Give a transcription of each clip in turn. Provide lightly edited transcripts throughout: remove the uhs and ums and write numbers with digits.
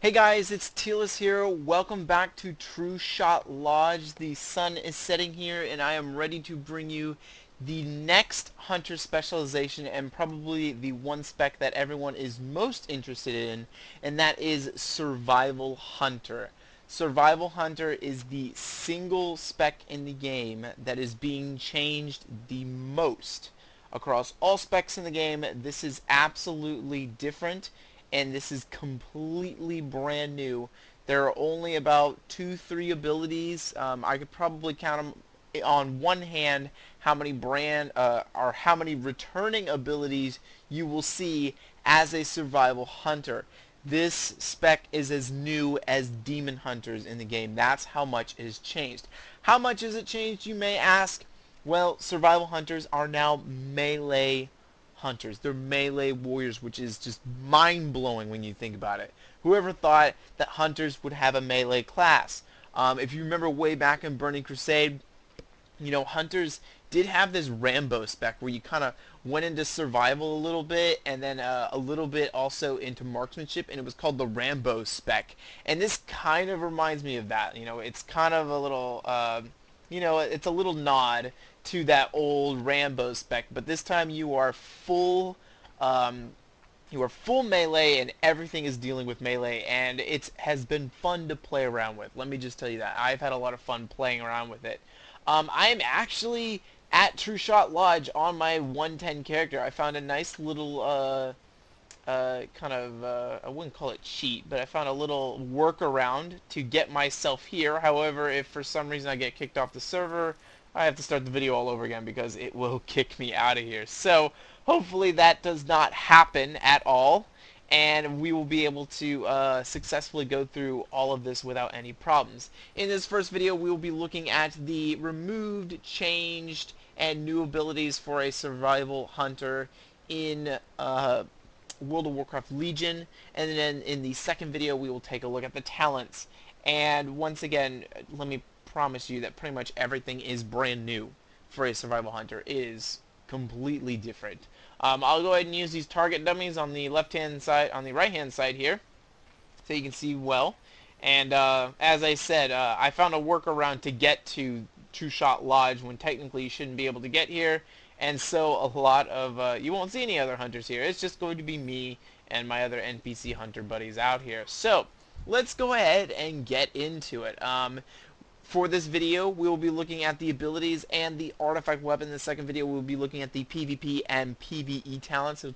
Hey guys, it's Tealis here. Welcome back to True Shot Lodge. The sun is setting here and I am ready to bring you the next hunter specialization and probably the one spec that everyone is most interested in, and that is Survival Hunter. Survival Hunter is the single spec in the game that is being changed the most. Across all specs in the game, this is absolutely different and this is completely brand new. There are only about 2-3 abilities. I could probably count them on one hand how many or how many returning abilities you will see as a survival hunter. This spec is as new as demon hunters in the game. That's how much it has changed. How much has it changed, you may ask? Well, survival hunters are now melee hunters. They're melee warriors, which is just mind-blowing when you think about it. Whoever thought that hunters would have a melee class? If you remember way back in Burning Crusade, hunters did have this Rambo spec where you kind of went into survival a little bit and then a little bit also into marksmanship, and it was called the Rambo spec. And this kind of reminds me of that. It's kind of a little, it's a little nod to that old Rambo spec, but this time um, you are full melee and everything is dealing with melee, and it has been fun to play around with. Let me just tell you that. I've had a lot of fun playing around with it. I'm actually at True Shot Lodge on my 110 character. I found a nice little I wouldn't call it cheat, but I found a little workaround to get myself here. However, if for some reason I get kicked off the server, I have to start the video all over again because it will kick me out of here. So hopefully that does not happen at all, and we will be able to successfully go through all of this without any problems. In this first video, we will be looking at the removed, changed, and new abilities for a survival hunter in World of Warcraft Legion, and then in the second video we will take a look at the talents. And once again, let me promise you that pretty much everything is brand new for a survival hunter. It is completely different. I'll go ahead and use these target dummies on the left hand side, on the right hand side here, so you can see well. And as I said, I found a workaround to get to True Shot Lodge when technically you shouldn't be able to get here, and so a lot of you won't see any other hunters here. It's just going to be me and my other NPC hunter buddies out here. So let's go ahead and get into it. For this video, we will be looking at the abilities and the artifact weapon. In the second video, we'll be looking at the PvP and PvE talents. So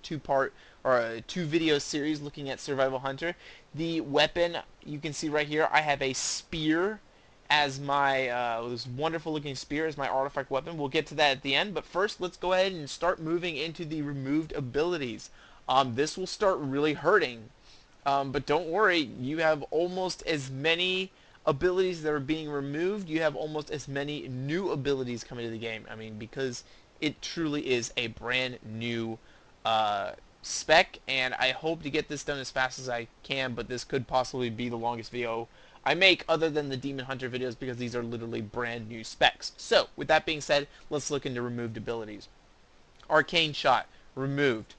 a two-video series looking at Survival Hunter. The weapon, you can see right here, I have a spear as my this wonderful looking spear as my artifact weapon. We'll get to that at the end, but first let's go ahead and start moving into the removed abilities. This will start really hurting, but don't worry, you have almost as many abilities that are being removed. You have almost as many new abilities coming to the game. I mean, because it truly is a brand new spec, and I hope to get this done as fast as I can, but this could possibly be the longest video I make other than the Demon Hunter videos, because these are literally brand new specs. So with that being said, let's look into removed abilities. Arcane Shot, removed.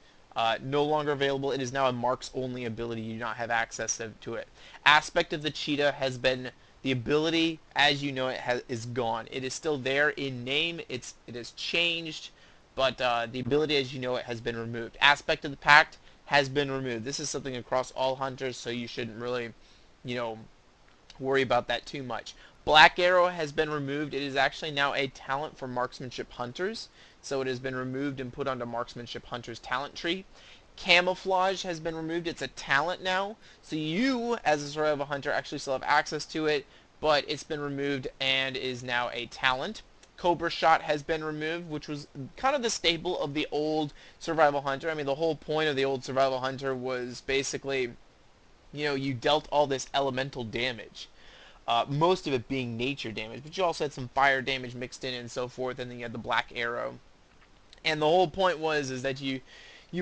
No longer available. It is now a marks only ability. You do not have access to it. Aspect of the Cheetah has been, the ability as you know it is gone. It is still there in name. It has changed, but the ability as you know it has been removed. Aspect of the Pact has been removed. This is something across all hunters, so you shouldn't really, worry about that too much. Black Arrow has been removed. It is actually now a talent for marksmanship hunters, so it has been removed and put onto marksmanship hunters talent tree. Camouflage has been removed. It's a talent now, so you as a survival hunter actually still have access to it, but it's been removed and is now a talent. Cobra Shot has been removed, which was kind of the staple of the old survival hunter. I mean, the whole point of the old survival hunter was basically, you dealt all this elemental damage. Most of it being nature damage, but you also had some fire damage mixed in and so forth, and then you had the black arrow. And the whole point is that you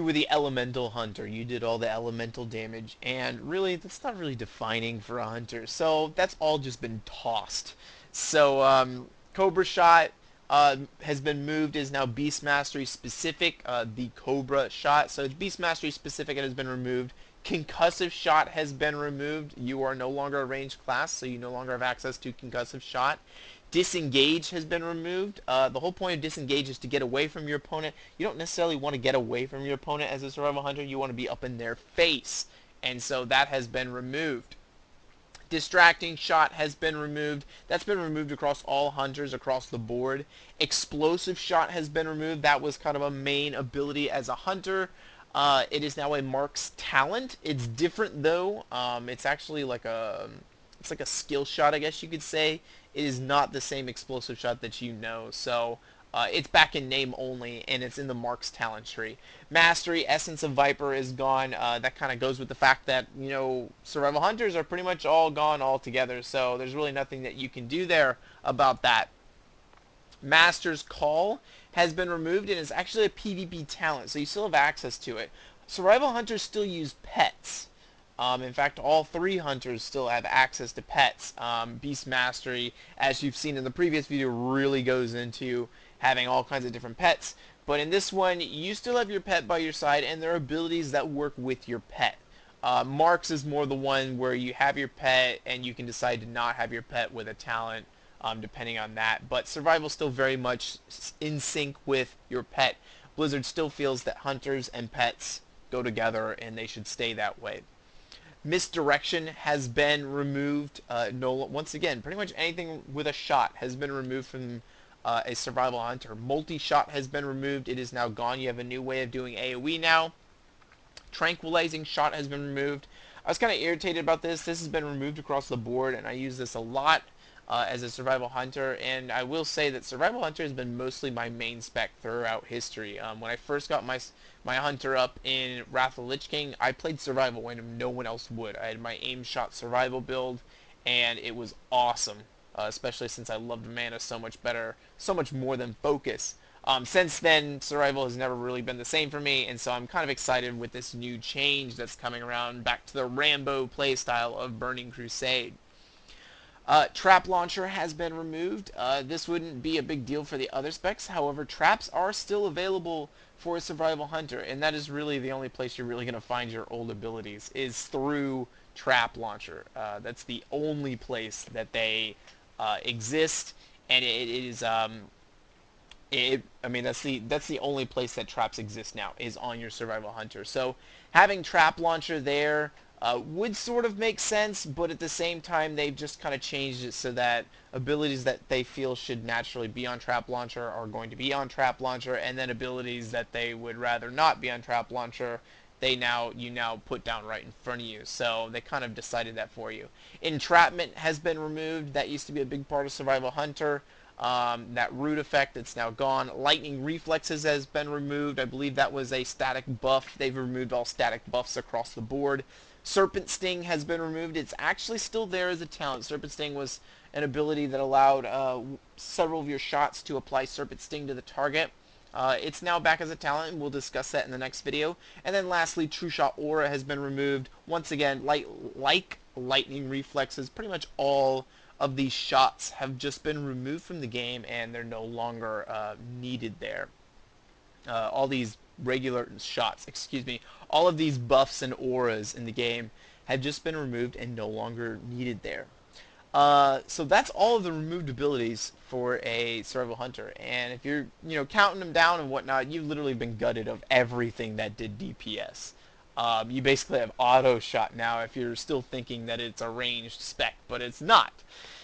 were the elemental hunter. You did all the elemental damage, and really, that's not really defining for a hunter. So that's all just been tossed. So Cobra Shot has been moved, is now Beast Mastery specific, the Cobra Shot. So it's Beast Mastery specific, it has been removed. Concussive shot has been removed. You are no longer a ranged class, so you no longer have access to concussive shot. Disengage has been removed. The whole point of disengage is to get away from your opponent. You don't necessarily want to get away from your opponent as a survival hunter. You want to be up in their face. And so that has been removed. Distracting shot has been removed. That's been removed across all hunters across the board. Explosive shot has been removed. That was kind of a main ability as a hunter. It is now a Mark's talent. It's different though. It's actually like a skill shot, I guess you could say. It is not the same explosive shot that you know. So it's back in name only, and it's in the Mark's talent tree. Mastery, Essence of Viper is gone. That kind of goes with the fact that, you know, survival hunters are pretty much all gone altogether, so there's really nothing that you can do there about that. Master's Call has been removed, and it's actually a PvP talent, so you still have access to it. Survival hunters still use pets. In fact, all 3 hunters still have access to pets. Beast Mastery, as you've seen in the previous video, really goes into having all kinds of different pets. But in this one, you still have your pet by your side, and there are abilities that work with your pet. Marks is more the one where you have your pet, and you can decide to not have your pet with a talent, depending on that. But Survival still very much in sync with your pet. Blizzard still feels that hunters and pets go together, and they should stay that way. Misdirection has been removed. Once again, pretty much anything with a shot has been removed from a survival hunter. Multi-shot has been removed. It is now gone. You have a new way of doing AoE now. Tranquilizing shot has been removed. I was kind of irritated about this. This has been removed across the board, and I use this a lot as a survival hunter. And I will say that survival hunter has been mostly my main spec throughout history. When I first got my hunter up in Wrath of the Lich King, I played survival when no one else would. I had my aim shot survival build, and it was awesome. Especially since I loved mana so much better, so much more than focus. Since then, survival has never really been the same for me, and so I'm kind of excited with this new change that's coming around, back to the Rambo playstyle of Burning Crusade. Trap launcher has been removed. This wouldn't be a big deal for the other specs, however, traps are still available for a survival hunter, and that is really the only place you're really going to find your old abilities, is through trap launcher. That's the only place that they exist, and it is I mean, that's the only place that traps exist now, is on your survival hunter. So having trap launcher there would sort of make sense, but at the same time they've just kind of changed it so that abilities that they feel should naturally be on trap launcher are going to be on trap launcher, and then abilities that they would rather not be on trap launcher, you now put down right in front of you. So they kind of decided that for you. Entrapment has been removed. That used to be a big part of Survival Hunter. That root effect, it's now gone. Lightning Reflexes has been removed. I believe that was a static buff. They've removed all static buffs across the board. Serpent Sting has been removed. It's actually still there as a talent. Serpent Sting was an ability that allowed several of your shots to apply Serpent Sting to the target. It's now back as a talent, and we'll discuss that in the next video. And then lastly, True Shot Aura has been removed. Once again, like Lightning Reflexes, pretty much all of these shots have just been removed from the game, and they're no longer needed there. All these regular shots, all of these buffs and auras in the game have just been removed and no longer needed there. So that's all of the removed abilities for a survival hunter, and if you're counting them down and whatnot, you've literally been gutted of everything that did DPS. You basically have auto shot now if you're still thinking that it's a ranged spec, but it's not.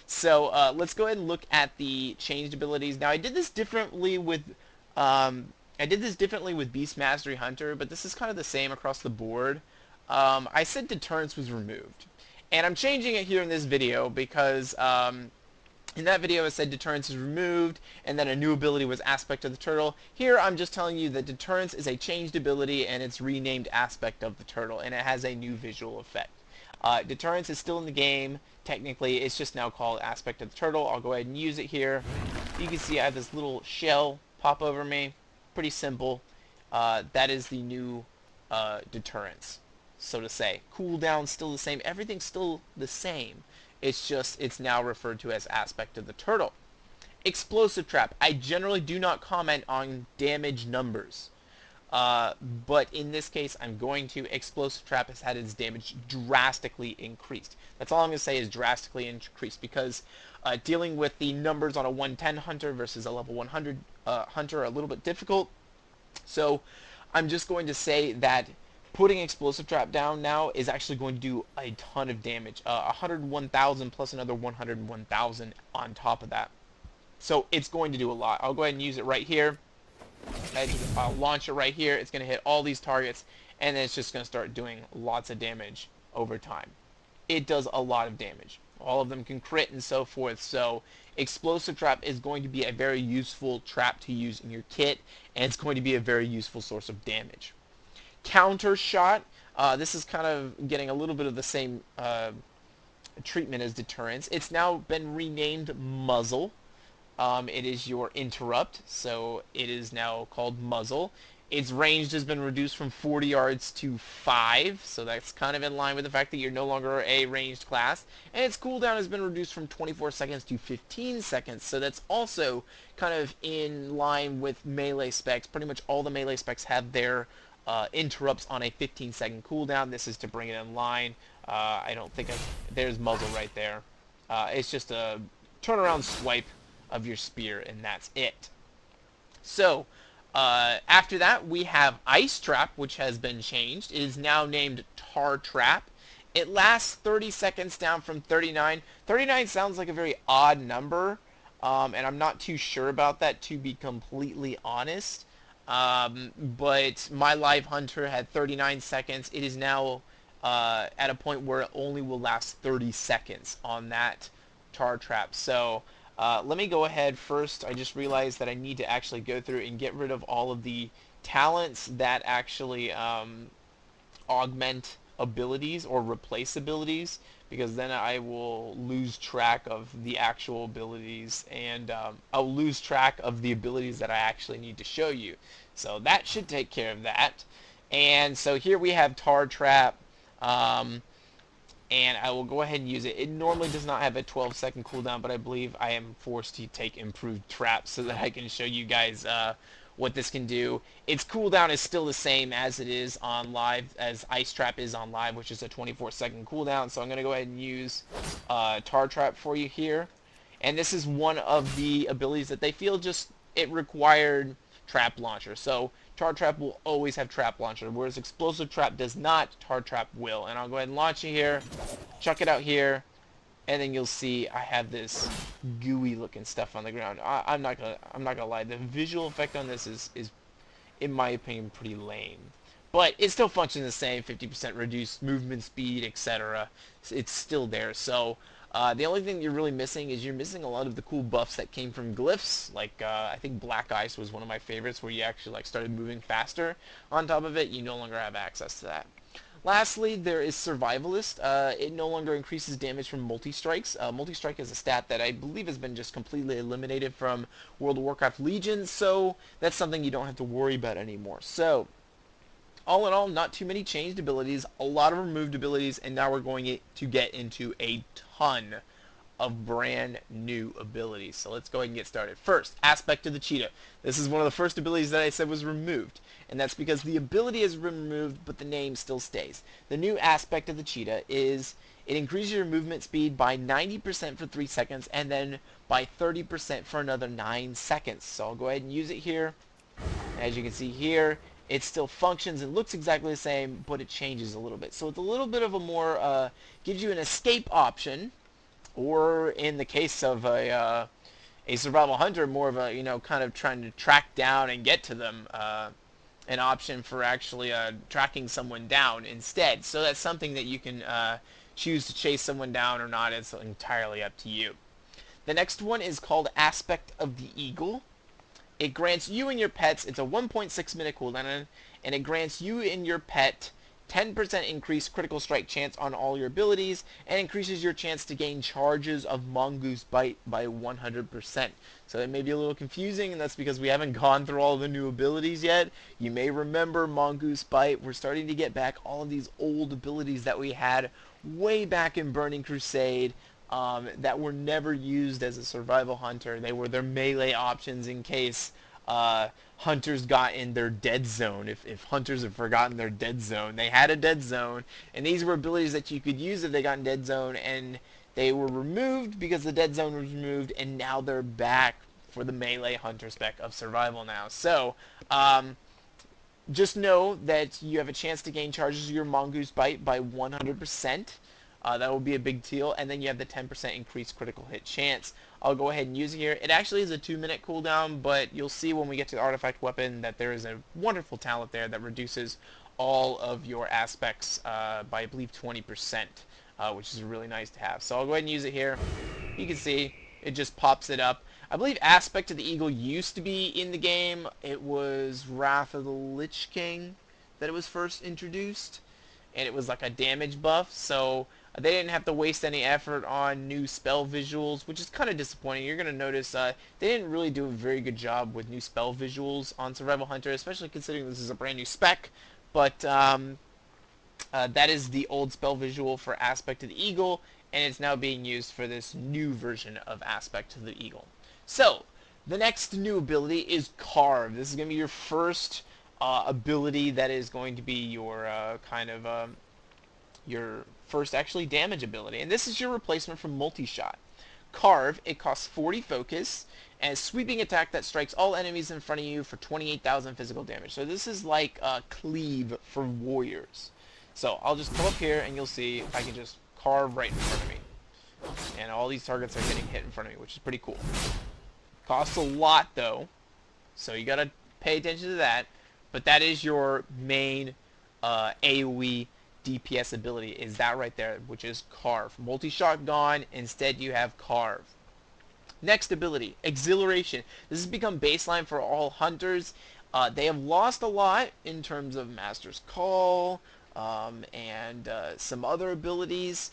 So let's go ahead and look at the changed abilities. Now I did this differently with Beast Mastery Hunter, but this is kind of the same across the board. I said Deterrence was removed. And I'm changing it here in this video because in that video I said Deterrence is removed, and then a new ability was Aspect of the Turtle. Here I'm just telling you that Deterrence is a changed ability, and it's renamed Aspect of the Turtle, and it has a new visual effect. Deterrence is still in the game. Technically, it's just now called Aspect of the Turtle. I'll go ahead and use it here. You can see I have this little shell pop over me. Pretty simple. That is the new Deterrence, so to say. Cooldown still the same. Everything's still the same. It's now referred to as Aspect of the Turtle. Explosive Trap. I generally do not comment on damage numbers. But in this case, I'm going to Explosive Trap has had its damage drastically increased. That's all I'm going to say is drastically increased because dealing with the numbers on a 110 hunter versus a level 100 hunter are a little bit difficult. So I'm just going to say that putting Explosive Trap down now is actually going to do a ton of damage. 101,000 plus another 101,000 on top of that. So it's going to do a lot. I'll go ahead and use it right here. I'll launch it right here. It's going to hit all these targets, and then it's just going to start doing lots of damage over time. It does a lot of damage. All of them can crit and so forth, so Explosive Trap is going to be a very useful trap to use in your kit, and it's going to be a very useful source of damage. Counter Shot, this is kind of getting a little bit of the same treatment as Deterrence. It's now been renamed Muzzle. It is your interrupt, so it is now called Muzzle. Its range has been reduced from 40 yards to 5, so that's kind of in line with the fact that you're no longer a ranged class. And its cooldown has been reduced from 24 seconds to 15 seconds, so that's also kind of in line with melee specs. Pretty much all the melee specs have their interrupts on a 15-second cooldown. This is to bring it in line. I don't think there's Muzzle right there. It's just a turnaround swipe of your spear, and that's it. So, after that, we have Ice Trap, which has been changed. It is now named Tar Trap. It lasts 30 seconds down from 39. 39 sounds like a very odd number, and I'm not too sure about that, to be completely honest. But my live hunter had 39 seconds. It is now at a point where it only will last 30 seconds on that Tar Trap. So, let me go ahead first. I just realized that I need to actually go through and get rid of all of the talents that actually augment abilities or replace abilities, because then I will lose track of the actual abilities, and I'll lose track of the abilities that I actually need to show you. So that should take care of that. And so here we have Tar Trap. And I will go ahead and use it. It normally does not have a 12-second cooldown, but I believe I am forced to take improved traps so that I can show you guys what this can do. Its cooldown is still the same as it is on live, as Ice Trap is on live, which is a 24-second cooldown. So I'm going to go ahead and use Tar Trap for you here. And this is one of the abilities that they feel just it required Trap Launcher. So Tar Trap will always have Trap Launcher, whereas Explosive Trap does not. Tar Trap will. And I'll go ahead and launch it here, chuck it out here, and then you'll see I have this gooey looking stuff on the ground. I'm not gonna lie, the visual effect on this is in my opinion pretty lame. But it still functions the same, 50% reduced movement speed, etc. It's still there. So the only thing you're really missing is you're missing a lot of the cool buffs that came from glyphs. Like I think Black Ice was one of my favorites, where you actually like started moving faster. On top of it, you no longer have access to that. Lastly, there is Survivalist. It no longer increases damage from multi-strikes. Multi-strike is a stat that I believe has been just completely eliminated from World of Warcraft Legion, so that's something you don't have to worry about anymore. So, all in all, not too many changed abilities, a lot of removed abilities, and now we're going to get into a ton of brand new abilities. So let's go ahead and get started. First, Aspect of the Cheetah. This is one of the first abilities that I said was removed, and that's because the ability is removed, but the name still stays. The new Aspect of the Cheetah is it increases your movement speed by 90% for 3 seconds, and then by 30% for another 9 seconds. So I'll go ahead and use it here. As you can see here, it still functions and looks exactly the same, but it changes a little bit. So it's a little bit of a more, gives you an escape option, or in the case of a survival hunter, more of a, kind of trying to track down and get to them, an option for actually tracking someone down instead. So that's something that you can choose to chase someone down or not. It's entirely up to you. The next one is called Aspect of the Eagle. It grants you and your pets, it's a 1.6 minute cooldown, and it grants you and your pet 10% increased critical strike chance on all your abilities, and increases your chance to gain charges of Mongoose Bite by 100%. So it may be a little confusing, and that's because we haven't gone through all the new abilities yet. You may remember Mongoose Bite. We're starting to get back all of these old abilities that we had way back in Burning Crusade, that were never used as a survival hunter. They were their melee options in case hunters got in their dead zone. If hunters have forgotten their dead zone, they had a dead zone, and these were abilities that you could use if they got in dead zone, and they were removed because the dead zone was removed, and now they're back for the melee hunter spec of survival now. So, just know that you have a chance to gain charges of your Mongoose Bite by 100%. That will be a big deal. And then you have the 10% increased critical hit chance. I'll go ahead and use it here. It actually is a 2-minute cooldown, but you'll see when we get to the artifact weapon that there is a wonderful talent there that reduces all of your aspects by, I believe, 20%, which is really nice to have. So I'll go ahead and use it here. You can see it just pops it up. I believe Aspect of the Eagle used to be in the game. It was Wrath of the Lich King that it was first introduced, and it was like a damage buff, so they didn't have to waste any effort on new spell visuals, which is kind of disappointing. You're going to notice they didn't really do a very good job with new spell visuals on Survival Hunter, especially considering this is a brand new spec, but that is the old spell visual for Aspect of the Eagle, and it's now being used for this new version of Aspect of the Eagle. So, the next new ability is Carve. This is going to be your first ability that is going to be your your first actually damage ability. And this is your replacement for Multi-Shot. Carve, it costs 40 focus, and a sweeping attack that strikes all enemies in front of you for 28,000 physical damage. So this is like Cleave for warriors. So I'll just come up here and you'll see I can just carve right in front of me. And all these targets are getting hit in front of me, which is pretty cool. Costs a lot though, so you gotta pay attention to that. But that is your main AoE DPS ability, is that right there, which is Carve. Multi-shot gone, instead you have Carve. Next ability, Exhilaration. This has become baseline for all hunters. They have lost a lot in terms of Master's Call and some other abilities.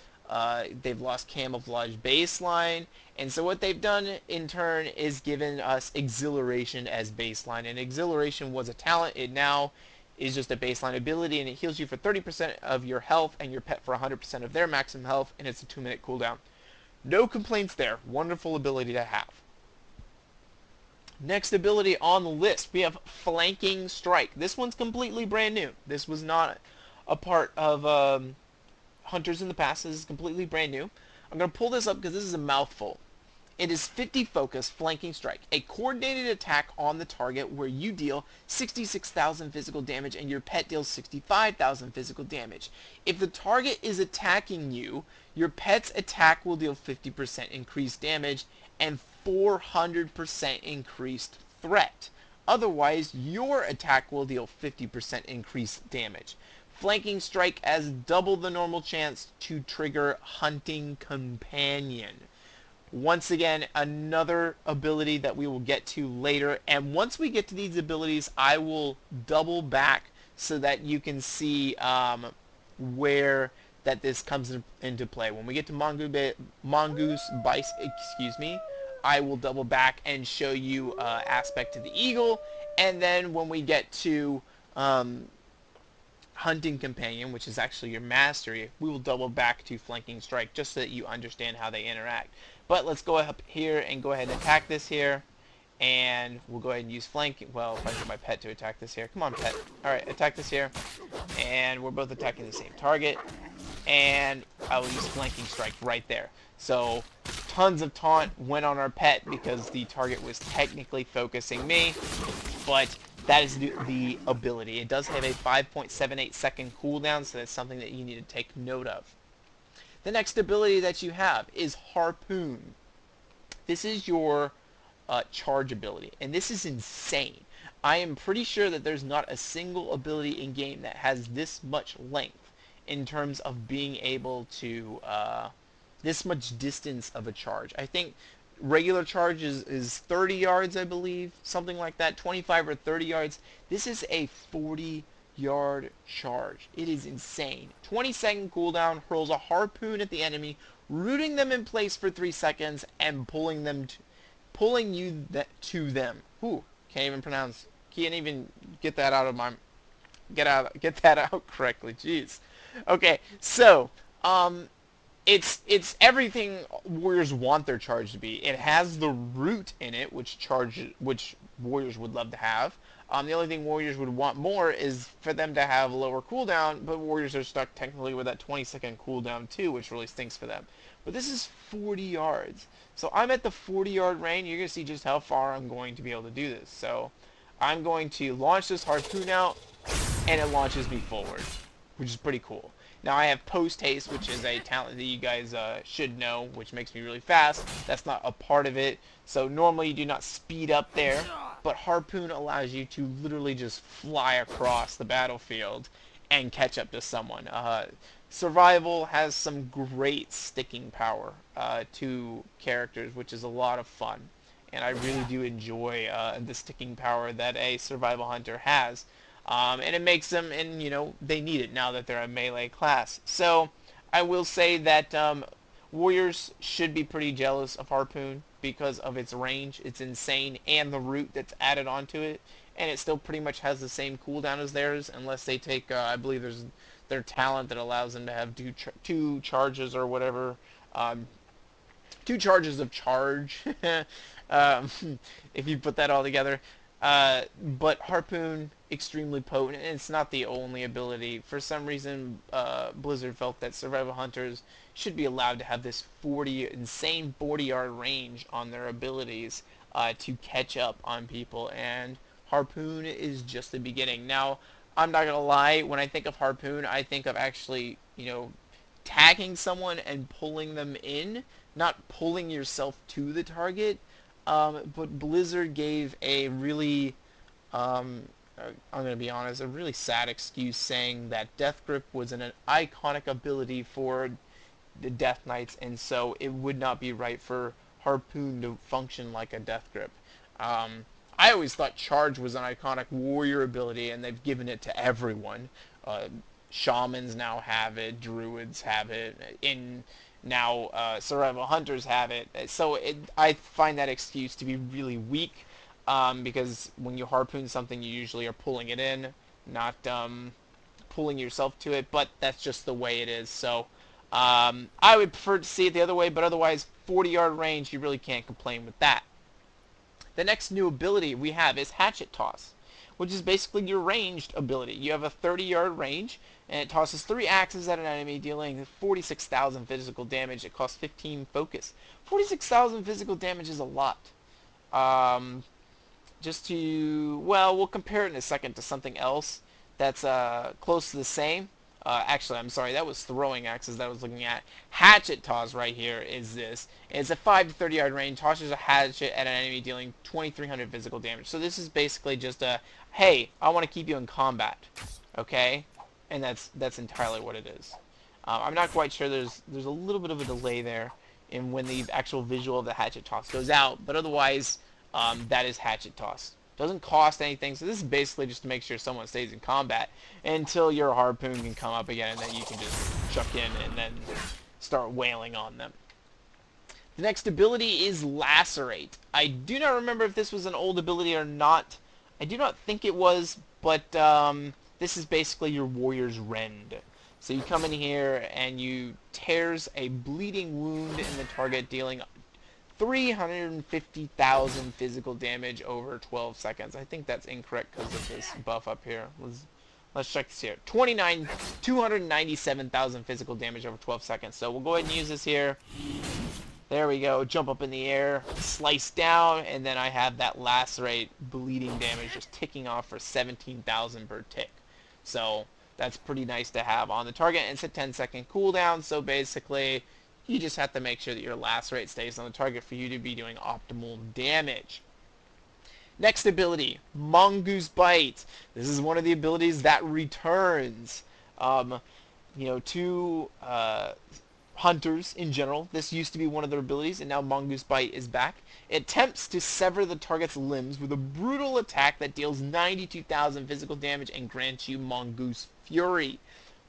They've lost Camouflage baseline, and so what they've done in turn is given us Exhilaration as baseline, and Exhilaration was a talent. It now is just a baseline ability, and it heals you for 30% of your health and your pet for 100% of their maximum health, and it's a 2-minute cooldown. No complaints there. Wonderful ability to have. Next ability on the list, we have Flanking Strike. This one's completely brand new. This was not a part of Hunters in the past. This is completely brand new. I'm going to pull this up because this is a mouthful. It is 50 focus Flanking Strike, a coordinated attack on the target where you deal 66,000 physical damage and your pet deals 65,000 physical damage. If the target is attacking you, your pet's attack will deal 50% increased damage and 400% increased threat. Otherwise, your attack will deal 50% increased damage. Flanking Strike has double the normal chance to trigger Hunting Companion. Once again, another ability that we will get to later. And once we get to these abilities, I will double back so that you can see where that this comes into play. When we get to Mongoose Bite, I will double back and show you Aspect of the Eagle. And then when we get to Hunting Companion, which is actually your mastery, we will double back to Flanking Strike just so that you understand how they interact. But let's go up here and go ahead and attack this here. And we'll go ahead and use flanking. Well, if I get my pet to attack this here. Come on, pet. Alright, attack this here. And we're both attacking the same target. And I will use Flanking Strike right there. So, tons of taunt went on our pet because the target was technically focusing me. But that is the ability. It does have a 5.78 second cooldown, so that's something that you need to take note of. The next ability that you have is Harpoon. This is your charge ability, and this is insane. I am pretty sure that there's not a single ability in game that has this much length in terms of being able to this much distance of a charge. I think regular charge is 30 yards, I believe, something like that, 25 or 30 yards. This is a 40-yard charge. It is insane. 20-second cooldown, hurls a harpoon at the enemy, rooting them in place for 3 seconds and pulling you to them. Ooh, can't even get that out of my get that out correctly. Jeez. Okay, so it's everything warriors want their charge to be. It has the root in it, which warriors would love to have. The only thing warriors would want more is for them to have a lower cooldown, but warriors are stuck technically with that 20-second cooldown too, which really stinks for them. But this is 40 yards. So I'm at the 40-yard range. You're going to see just how far I'm going to be able to do this. So I'm going to launch this harpoon out, and it launches me forward, which is pretty cool. Now I have post haste, which is a talent that you guys should know, which makes me really fast. That's not a part of it. So normally you do not speed up there, but harpoon allows you to literally just fly across the battlefield and catch up to someone. Survival has some great sticking power to characters, which is a lot of fun. And I really do enjoy the sticking power that a survival hunter has. And it makes them, and they need it now that they're a melee class. So I will say that warriors should be pretty jealous of harpoon because of its range. It's insane, and the root that's added onto it, and it still pretty much has the same cooldown as theirs, unless they take, I believe there's their talent that allows them to have two charges or whatever. Um, 2 charges of charge, um, if you put that all together. But Harpoon, extremely potent, and it's not the only ability. For some reason, Blizzard felt that survival hunters should be allowed to have this insane 40-yard range on their abilities to catch up on people, and Harpoon is just the beginning. Now, I'm not gonna lie, when I think of Harpoon, I think of actually, tagging someone and pulling them in, not pulling yourself to the target. But Blizzard gave a really, I'm going to be honest, a really sad excuse saying that Death Grip was an iconic ability for the Death Knights, and so it would not be right for Harpoon to function like a Death Grip. I always thought Charge was an iconic warrior ability, and they've given it to everyone. Shamans now have it, Druids have it, now survival hunters have it. So I find that excuse to be really weak, because when you harpoon something, you usually are pulling it in, not pulling yourself to it, but that's just the way it is. So I would prefer to see it the other way, but otherwise 40-yard range, you really can't complain with that. The next new ability we have is Hatchet Toss, which is basically your ranged ability. You have a 30-yard range, and it tosses 3 axes at an enemy, dealing 46,000 physical damage. It costs 15 focus. 46,000 physical damage is a lot. We'll compare it in a second to something else that's close to the same. Actually, I'm sorry, that was throwing axes that I was looking at. Hatchet Toss right here is this. It's a 5 to 30 yard range, tosses a hatchet at an enemy, dealing 2,300 physical damage. So this is basically just a, hey, I want to keep you in combat, okay? And that's entirely what it is. I'm not quite sure. There's a little bit of a delay there in when the actual visual of the Hatchet Toss goes out, but otherwise, that is Hatchet Toss. Doesn't cost anything, so this is basically just to make sure someone stays in combat until your harpoon can come up again, and then you can just chuck in and then start wailing on them. The next ability is Lacerate. I do not remember if this was an old ability or not. I do not think it was, but this is basically your Warrior's Rend. So you come in here and you tears a bleeding wound in the target, dealing 350,000 physical damage over 12 seconds. I think that's incorrect because of this buff up here. Let's check this here. 297,000 physical damage over 12 seconds. So we'll go ahead and use this here. There we go. Jump up in the air, slice down, and then I have that Lacerate bleeding damage just ticking off for 17,000 per tick. So that's pretty nice to have on the target. And it's a 10-second cooldown, so basically you just have to make sure that your Lacerate stays on the target for you to be doing optimal damage. Next ability, Mongoose Bite. This is one of the abilities that returns. To hunters in general, this used to be one of their abilities, and now Mongoose Bite is back. It attempts to sever the target's limbs with a brutal attack that deals 92,000 physical damage and grants you Mongoose Fury.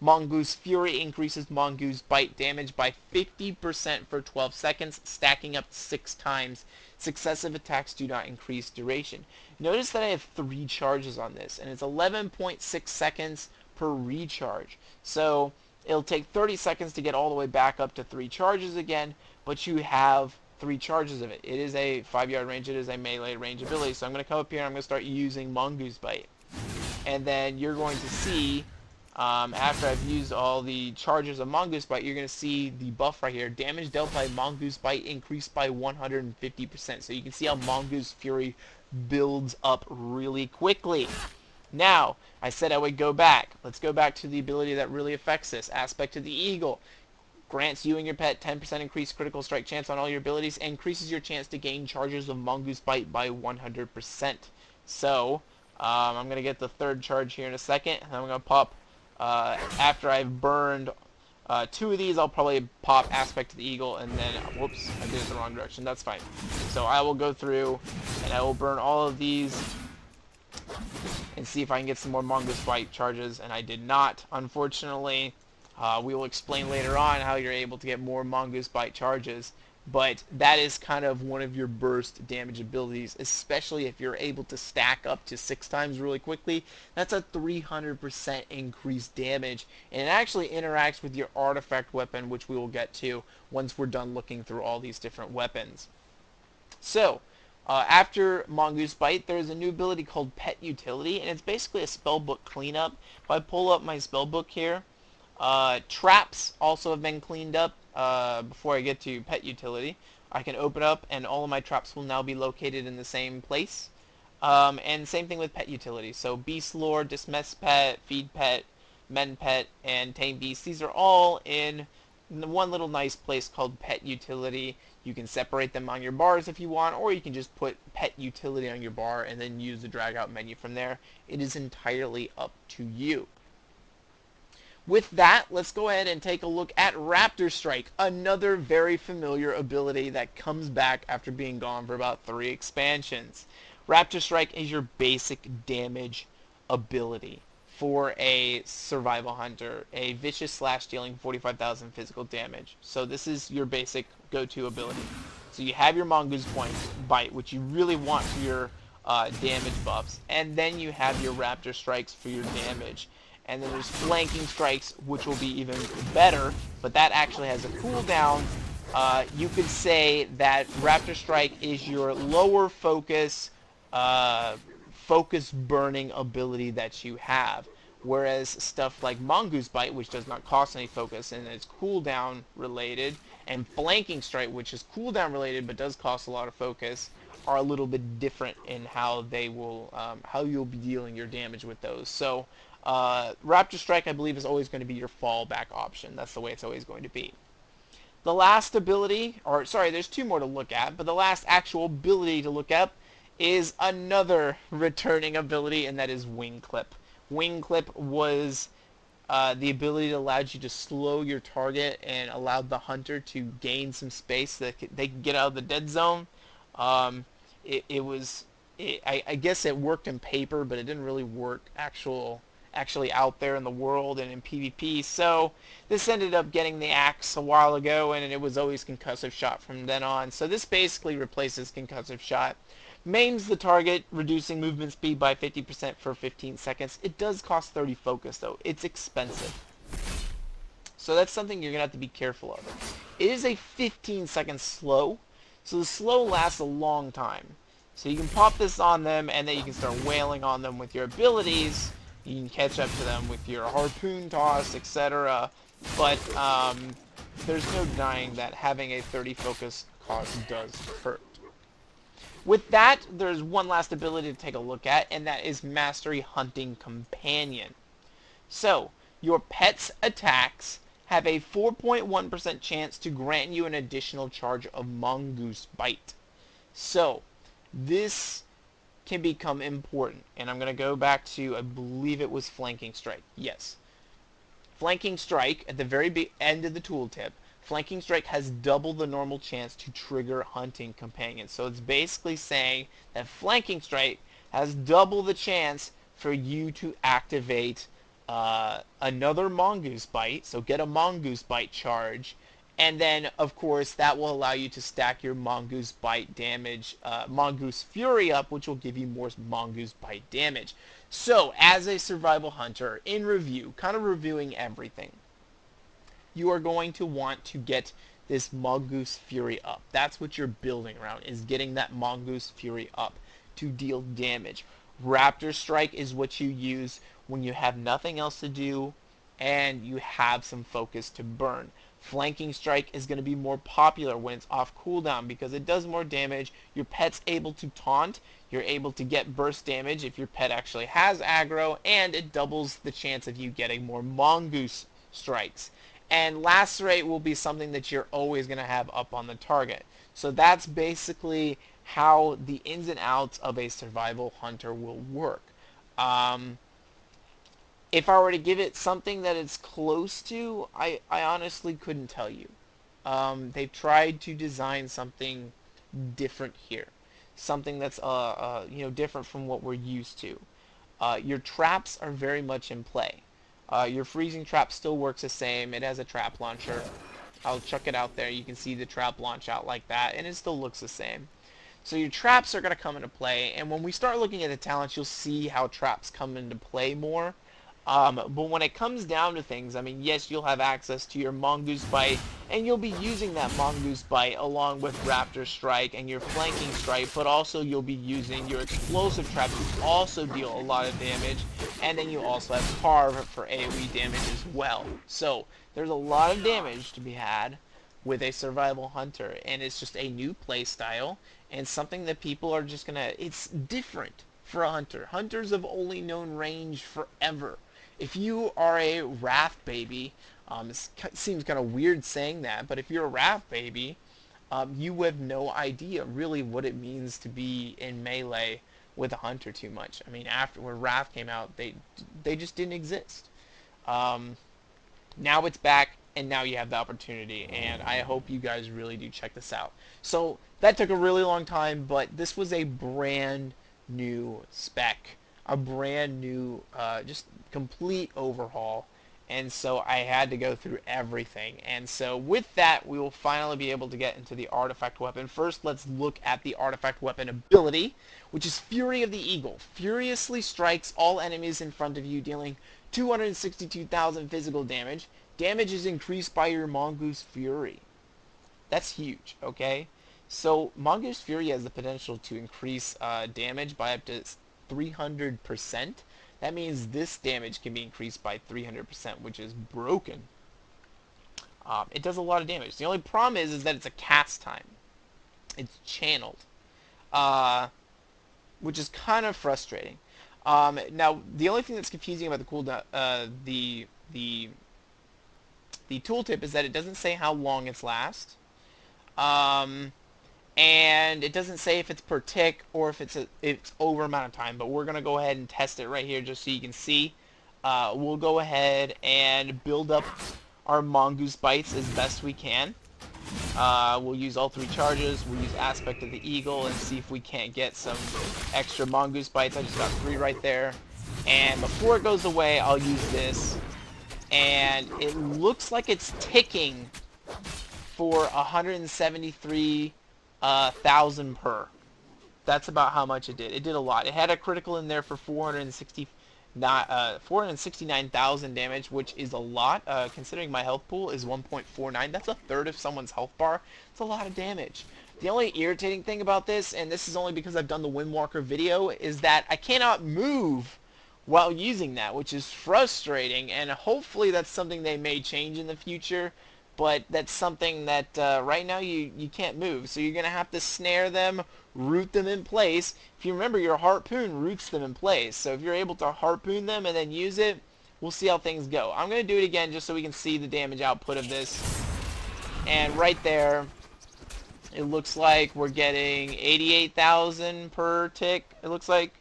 Mongoose Fury increases Mongoose Bite damage by 50% for 12 seconds, stacking up 6 times. Successive attacks do not increase duration. Notice that I have 3 charges on this, and it's 11.6 seconds per recharge. So It'll take 30 seconds to get all the way back up to 3 charges again, but you have 3 charges of it. It is a 5-yard range, it is a melee range ability, so I'm going to come up here and I'm going to start using Mongoose Bite. And then you're going to see, after I've used all the charges of Mongoose Bite, you're going to see the buff right here. Damage dealt by Mongoose Bite increased by 150%. So you can see how Mongoose Fury builds up really quickly. Now, I said I would go back. Let's go back to the ability that really affects this. Aspect of the Eagle. Grants you and your pet 10% increased critical strike chance on all your abilities. And increases your chance to gain charges of Mongoose Bite by 100%. So, I'm going to get the third charge here in a second. And I'm going to pop, after I've burned 2 of these, I'll probably pop Aspect of the Eagle. And then, whoops, I did it the wrong direction. That's fine. So I will go through and I will burn all of these and see if I can get some more Mongoose Bite charges, and I did not, unfortunately. We will explain later on how you're able to get more Mongoose Bite charges, but that is kind of one of your burst damage abilities, especially if you're able to stack up to 6 times really quickly. That's a 300% increased damage, and it actually interacts with your artifact weapon, which we will get to once we're done looking through all these different weapons. So, after Mongoose Bite, there's a new ability called Pet Utility, and it's basically a spellbook cleanup. If I pull up my spellbook here, traps also have been cleaned up before I get to Pet Utility. I can open up, and all of my traps will now be located in the same place. And same thing with Pet Utility. So Beast Lore, Dismiss Pet, Feed Pet, Mend Pet, and Tame Beast. These are all in one little nice place called Pet Utility. You can separate them on your bars if you want, or you can just put Pet Utility on your bar and then use the drag out menu from there. It is entirely up to you. With that, let's go ahead and take a look at Raptor Strike, another very familiar ability that comes back after being gone for about 3 expansions. Raptor Strike is your basic damage ability for a survival hunter, a vicious slash dealing 45,000 physical damage. So this is your basic go-to ability. So you have your Mongoose Bite, which you really want for your damage buffs, and then you have your Raptor Strikes for your damage. And then there's Flanking Strikes, which will be even better, but that actually has a cooldown. You could say that Raptor Strike is your lower focus, focus burning ability that you have, whereas stuff like Mongoose Bite, which does not cost any focus and is cooldown related, and Flanking Strike, which is cooldown related but does cost a lot of focus, are a little bit different in how they will, how you'll be dealing your damage with those. So Raptor Strike, I believe, is always going to be your fallback option. That's the way it's always going to be. The last ability, or sorry, there's 2 more to look at, but the last actual ability to look at is another returning ability, and that is Wing Clip. Wing Clip was the ability that allowed you to slow your target and allowed the hunter to gain some space so that they could get out of the dead zone. I guess it worked in paper, but it didn't really work actually out there in the world and in PvP. So this ended up getting the axe a while ago, and it was always Concussive Shot from then on. So this basically replaces Concussive Shot. Maims the target, reducing movement speed by 50% for 15 seconds. It does cost 30 focus, though. It's expensive. So that's something you're going to have to be careful of. It is a 15-second slow, so the slow lasts a long time. So you can pop this on them, and then you can start wailing on them with your abilities. You can catch up to them with your harpoon toss, etc. But there's no denying that having a 30 focus cost does hurt. With that, there's one last ability to take a look at, and that is Mastery Hunting Companion. So, your pet's attacks have a 4.1% chance to grant you an additional charge of Mongoose Bite. So, this can become important, and I'm going to go back to, I believe it was Flanking Strike. Yes. Flanking Strike, at the very end of the tooltip, Flanking Strike has double the normal chance to trigger Hunting Companion. So it's basically saying that Flanking Strike has double the chance for you to activate another Mongoose Bite, so get a Mongoose Bite charge, and then, of course, that will allow you to stack your Mongoose Bite damage, Mongoose Fury up, which will give you more Mongoose Bite damage. So, as a survival hunter, in review, kind of reviewing everything, you are going to want to get this Mongoose Fury up. That's what you're building around, is getting that Mongoose Fury up to deal damage. Raptor Strike is what you use when you have nothing else to do and you have some focus to burn. Flanking Strike is going to be more popular when it's off cooldown because it does more damage. Your pet's able to taunt. You're able to get burst damage if your pet actually has aggro, and it doubles the chance of you getting more Mongoose strikes. And Lacerate will be something that you're always going to have up on the target. So that's basically how the ins and outs of a survival hunter will work. Um, if I were to give it something that it's close to, I honestly couldn't tell you. They've tried to design something different here, something that's different from what we're used to. Your traps are very much in play. Your freezing trap still works the same. It has a trap launcher. I'll chuck it out there. You can see the trap launch out like that, and it still looks the same. So your traps are going to come into play, and when we start looking at the talents, you'll see how traps come into play more. But when it comes down to things, I mean, yes, you'll have access to your Mongoose Bite, and you'll be using that Mongoose Bite along with Raptor Strike and your Flanking Strike, but also you'll be using your Explosive Trap to also deal a lot of damage, and then you also have Carve for AoE damage as well. So, there's a lot of damage to be had with a survival hunter, and it's just a new play style, and something that people are just gonna, it's different for a hunter. Hunters have only known range forever. If you are a Wrath baby, it seems kind of weird saying that, but if you're a Wrath baby, you have no idea really what it means to be in melee with a hunter too much. I mean, after when Wrath came out, they just didn't exist. Now it's back, and now you have the opportunity, and I hope you guys really do check this out. So that took a really long time, but this was a brand new spec, a brand new, just complete overhaul, and so I had to go through everything. And so with that, we will finally be able to get into the artifact weapon. First, let's look at the artifact weapon ability, which is Fury of the Eagle. Furiously strikes all enemies in front of you, dealing 262,000 physical damage. Damage is increased by your Mongoose Fury. That's huge, okay? So Mongoose Fury has the potential to increase damage by up to 300%. That means this damage can be increased by 300%, which is broken. It does a lot of damage. The only problem is that it's a cast time. It's channeled, which is kind of frustrating. Now, the only thing that's confusing about the cooldown, the tooltip is that it doesn't say how long it's last. And it doesn't say if it's per tick or if it's over amount of time, but we're going to go ahead and test it right here just so you can see. We'll go ahead and build up our Mongoose Bites as best we can. We'll use all 3 charges, we'll use Aspect of the Eagle and see if we can't get some extra Mongoose Bites. I just got 3 right there. And before it goes away, I'll use this. And it looks like it's ticking for 173,000 per. That's about how much it did. It did a lot. It had a critical in there for 469,000 damage, which is a lot, considering my health pool is 1.49. That's a third of someone's health bar. It's a lot of damage. The only irritating thing about this, and this is only because I've done the Windwalker video, is that I cannot move while using that, which is frustrating, and hopefully that's something they may change in the future. But that's something that right now you can't move. So you're going to have to snare them, root them in place. If you remember, your harpoon roots them in place. So if you're able to harpoon them and then use it, we'll see how things go. I'm going to do it again just so we can see the damage output of this. And right there, it looks like we're getting 88,000 per tick. It looks like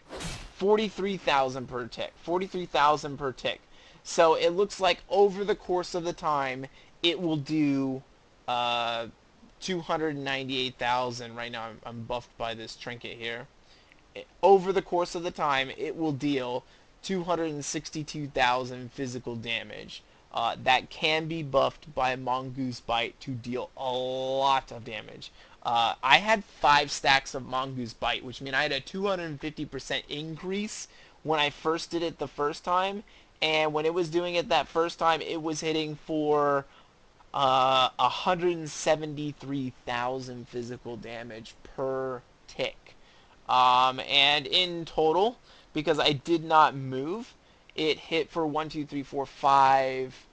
43,000 per tick. 43,000 per tick. So it looks like over the course of the time, it will do 298,000. Right now I'm buffed by this trinket here. Over the course of the time, it will deal 262,000 physical damage. That can be buffed by Mongoose Bite to deal a lot of damage. I had 5 stacks of Mongoose Bite, which means I had a 250% increase when I first did it the first time. And when it was doing it that first time, it was hitting for 173,000 physical damage per tick. And in total, because I did not move, it hit for 1, 2, 3, 4, 5.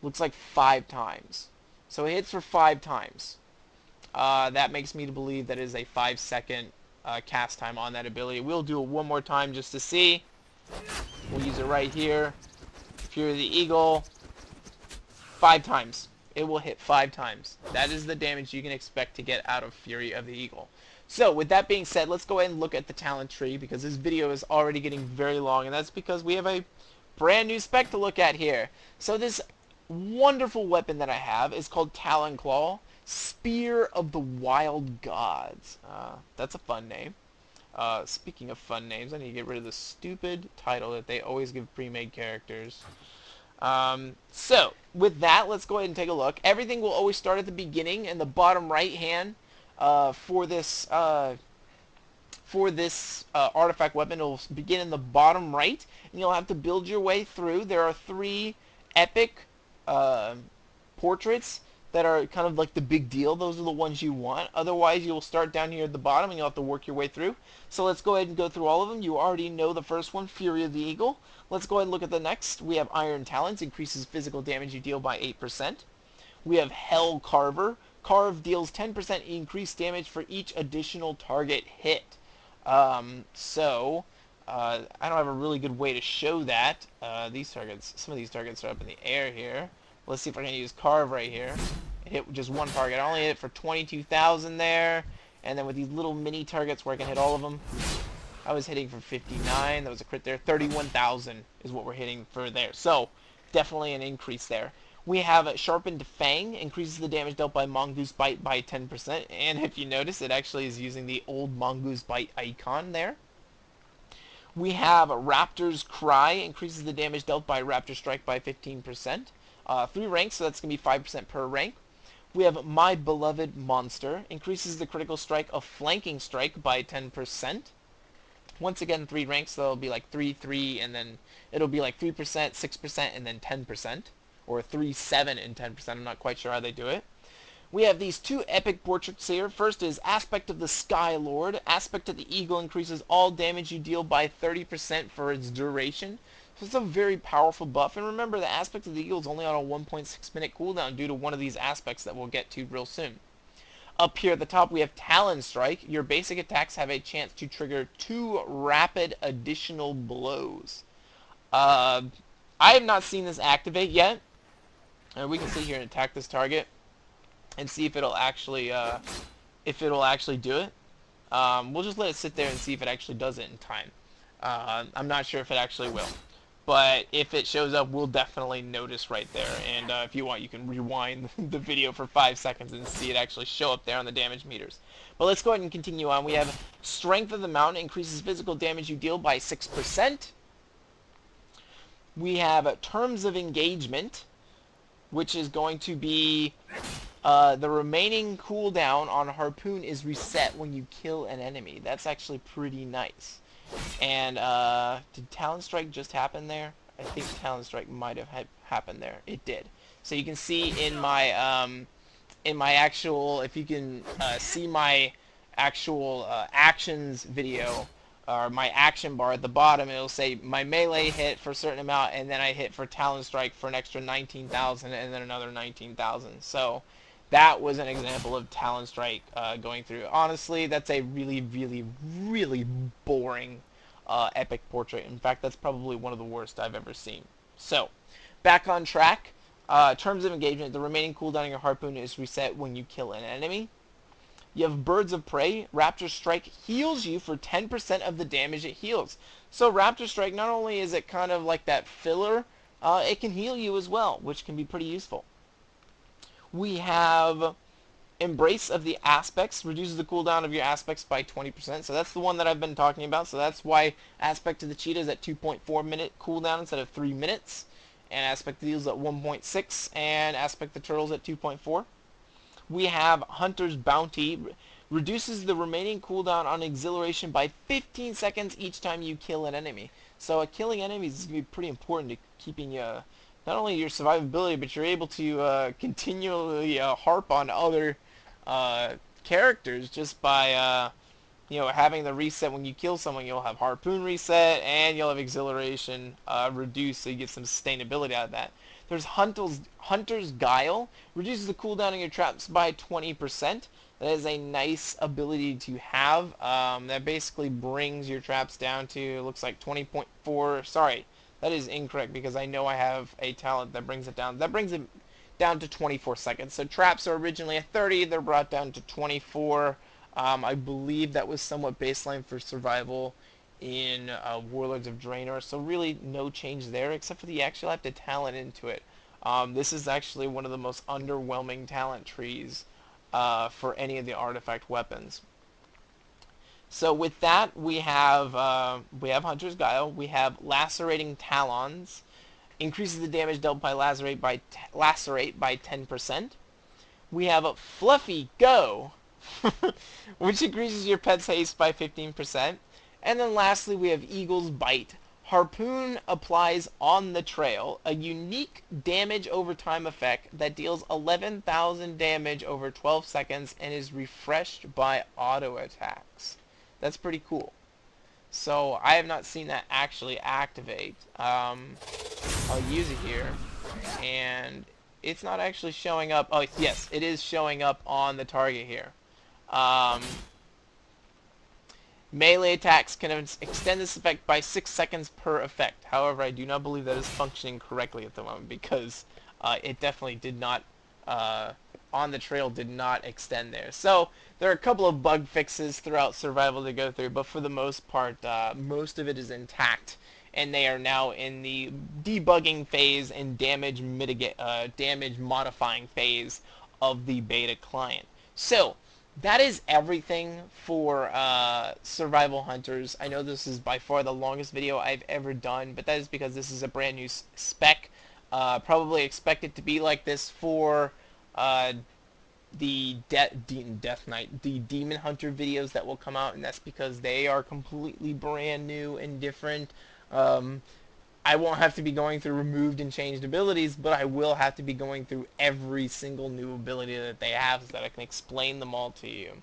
Looks like 5 times. So it hits for 5 times. That makes me to believe that is a 5 second cast time on that ability. We'll do it one more time just to see. We'll use it right here. Fury of the Eagle. 5 times. It will hit 5 times. That is the damage you can expect to get out of Fury of the Eagle. So, with that being said, let's go ahead and look at the talent tree, because this video is already getting very long, and that's because we have a brand new spec to look at here. So this wonderful weapon that I have is called Talon Claw, Spear of the Wild Gods. That's a fun name. Speaking of fun names, I need to get rid of the stupid title that they always give pre-made characters. So, with that, let's go ahead and take a look. Everything will always start at the beginning in the bottom right hand for this artifact weapon. It'll begin in the bottom right, and you'll have to build your way through. There are 3 epic portraits that are kind of like the big deal. Those are the ones you want. Otherwise, you'll start down here at the bottom, and you'll have to work your way through. So let's go ahead and go through all of them. You already know the first one, Fury of the Eagle. Let's go ahead and look at the next. We have Iron Talons, increases physical damage you deal by 8%. We have Hell Carver. Carve deals 10% increased damage for each additional target hit. I don't have a really good way to show that. Some of these targets are up in the air here. Let's see if I can use Carve right here. It hit just one target. I only hit it for 22,000 there. And then with these little mini targets where I can hit all of them, I was hitting for 59. That was a crit there. 31,000 is what we're hitting for there. So, definitely an increase there. We have Sharpened Fang, increases the damage dealt by Mongoose Bite by 10%. And if you notice, it actually is using the old Mongoose Bite icon there. We have Raptor's Cry, increases the damage dealt by Raptor Strike by 15%. 3 ranks, so that's going to be 5% per rank. We have My Beloved Monster, increases the critical strike of Flanking Strike by 10%. Once again, 3 ranks, so it'll be like 3, 3, and then it'll be like 3%, 6%, and then 10%. Or 3, 7, and 10%. I'm not quite sure how they do it. We have these 2 epic portraits here. First is Aspect of the Sky Lord. Aspect of the Eagle increases all damage you deal by 30% for its duration. So it's a very powerful buff. And remember, the Aspect of the Eagle is only on a 1.6 minute cooldown due to one of these aspects that we'll get to real soon. Up here at the top, we have Talon Strike. Your basic attacks have a chance to trigger 2 rapid additional blows. I have not seen this activate yet. We can sit here and attack this target and see if it'll actually do it. We'll just let it sit there and see if it actually does it in time. I'm not sure if it actually will, but if it shows up, we'll definitely notice right there. And if you want, you can rewind the video for 5 seconds and see it actually show up there on the damage meters. But let's go ahead and continue on. We have Strength of the Mountain, increases physical damage you deal by 6%. We have Terms of Engagement, which is going to be the remaining cooldown on Harpoon is reset when you kill an enemy. That's actually pretty nice. And did Talon Strike just happen there? I think Talon Strike might have happened there. It did. So you can see in my actual, if you can see my actual actions video, or my action bar at the bottom, it'll say my melee hit for a certain amount, and then I hit for Talon Strike for an extra 19,000, and then another 19,000. So that was an example of Talon Strike going through. Honestly, that's a really, really, really boring epic portrait. In fact, that's probably one of the worst I've ever seen. So, back on track. Terms of Engagement, the remaining cooldown on your Harpoon is reset when you kill an enemy. You have Birds of Prey. Raptor Strike heals you for 10% of the damage it heals. So Raptor Strike, not only is it kind of like that filler, it can heal you as well, which can be pretty useful. We have Embrace of the Aspects. Reduces the cooldown of your aspects by 20%. So that's the one that I've been talking about. So that's why Aspect of the Cheetah is at 2.4 minute cooldown instead of 3 minutes. And Aspect of the Eagle is at 1.6. And Aspect of the Turtle is at 2.4. We have Hunter's Bounty. Reduces the remaining cooldown on Exhilaration by 15 seconds each time you kill an enemy. So killing enemies is going to be pretty important to keeping you not only your survivability, but you're able to continually harp on other uh, characters just by having the reset when you kill someone. You'll have harpoon reset, and you'll have exhilaration reduced, so you get some sustainability out of that. There's Hunter's Guile, reduces the cooldown on your traps by 20%. That is a nice ability to have. That basically brings your traps down to, looks like 20.4. Sorry, that is incorrect because I know I have a talent that brings it down. That brings it down to 24 seconds. So traps are originally at 30, they're brought down to 24. I believe that was somewhat baseline for survival in Warlords of Draenor, so really no change there, except for the actual have to talent into it. This is actually one of the most underwhelming talent trees for any of the artifact weapons. So with that, we have Hunter's Guile, we have Lacerating Talons, increases the damage dealt by lacerate by 10%. We have a Fluffy Go, which increases your pet's haste by 15%. And then lastly, we have Eagle's Bite. Harpoon applies on the trail, a unique damage over time effect that deals 11,000 damage over 12 seconds and is refreshed by auto attacks. That's pretty cool. So I have not seen that actually activate. I'll use it here, and it's not actually showing up. Oh, yes, it is showing up on the target here. Melee attacks can extend this effect by 6 seconds per effect. However, I do not believe that is functioning correctly at the moment because it definitely did not, on the trail did not extend there. So there are a couple of bug fixes throughout survival to go through, but for the most part, most of it is intact. And they are now in the debugging phase and damage modifying phase of the beta client. So that is everything for Survival Hunters. I know this is by far the longest video I've ever done, but that is because this is a brand new spec. Probably expect it to be like this for the Death Knight, the Demon Hunter videos that will come out, and that's because they are completely brand new and different. I won't have to be going through removed and changed abilities, but I will have to be going through every single new ability that they have so that I can explain them all to you,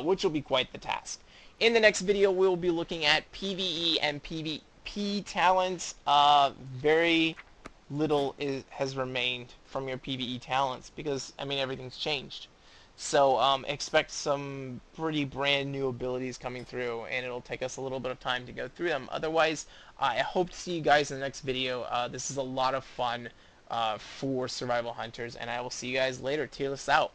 which will be quite the task. In the next video, we'll be looking at PvE and PvP talents. Very little has remained from your PvE talents because, I mean, everything's changed. So expect some pretty brand new abilities coming through, and it'll take us a little bit of time to go through them. Otherwise, I hope to see you guys in the next video. This is a lot of fun for Survival Hunters, and I will see you guys later. Tear this out.